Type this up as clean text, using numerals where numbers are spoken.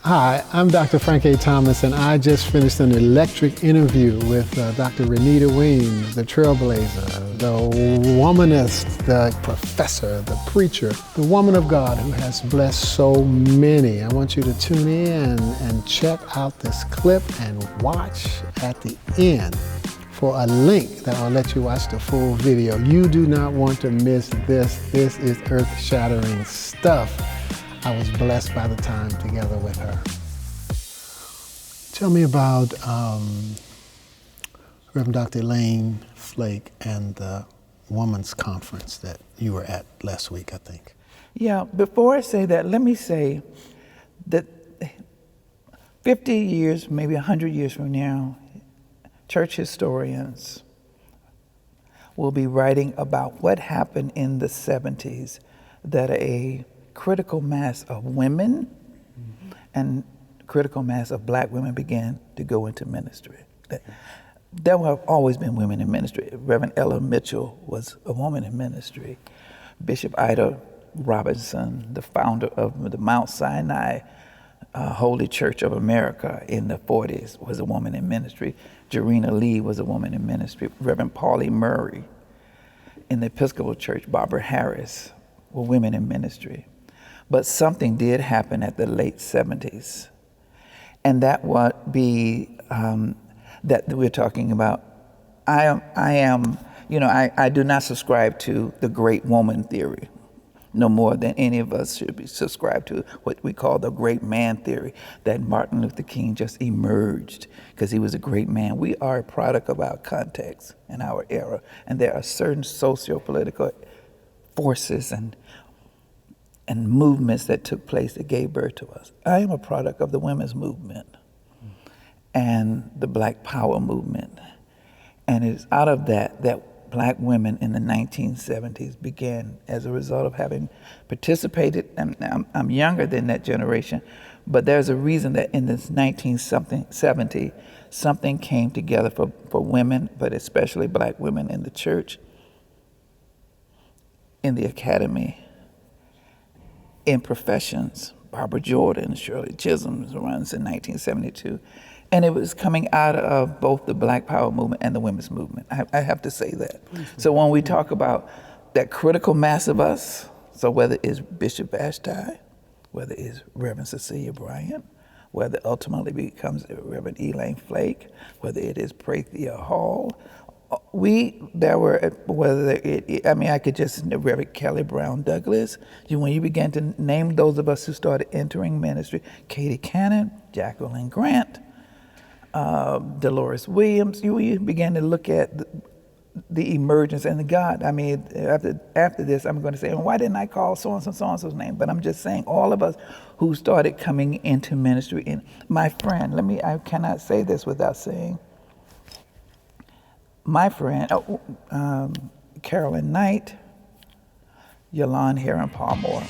Hi, I'm Dr. Frank A. Thomas, and I just finished an electric interview with Dr. Renita Weems, the trailblazer, the womanist, the professor, the preacher, the woman of God who has blessed so many. I want you to tune in and check out this clip and watch at the end for a link that will let you watch the full video. You do not want to miss this. This is earth-shattering stuff. I was blessed by the time together with her. Tell me about Reverend Dr. Elaine Flake and the women's conference that you were at last week, I think. Yeah, before I say that, let me say that 50 years, maybe 100 years from now, church historians will be writing about what happened in the 70s, that a critical mass of women and critical mass of black women began to go into ministry. There have always been women in ministry. Reverend Ella Mitchell was a woman in ministry. Bishop Ida Robinson, the founder of the Mount Sinai Holy Church of America in the 40s, was a woman in ministry. Jarena Lee was a woman in ministry. Reverend Paulie Murray in the Episcopal Church, Barbara Harris, were women in ministry. But something did happen at the late 70s. And that would be that we're talking about. I do not subscribe to the great woman theory, no more than any of us should be subscribed to what we call the great man theory, that Martin Luther King just emerged because he was a great man. We are a product of our context and our era, and there are certain socio-political forces and movements that took place that gave birth to us. I am a product of the women's movement and the Black Power movement. And it's out of that black women in the 1970s began, as a result of having participated, and I'm younger than that generation, but there's a reason that in this 1970, something came together for women, but especially black women in the church, in the academy, in professions. Barbara Jordan, Shirley Chisholm runs in 1972. And it was coming out of both the Black Power movement and the women's movement. I have to say that. So when we talk about that critical mass of us, so whether it's Bishop Vashti, whether it's Reverend Cecilia Bryant, whether it ultimately becomes Reverend Elaine Flake, whether it is Prathia Hall, I could just, Reverend Kelly Brown Douglas. When you began to name those of us who started entering ministry, Katie Cannon, Jacqueline Grant, Dolores Weems, you began to look at the emergence and the God. I mean, after this, I'm going to say, well, why didn't I call so-and-so's name? But I'm just saying all of us who started coming into ministry. And my friend, I cannot say this without saying, my friend, Carolyn Knight, Yolande Heron Palmore.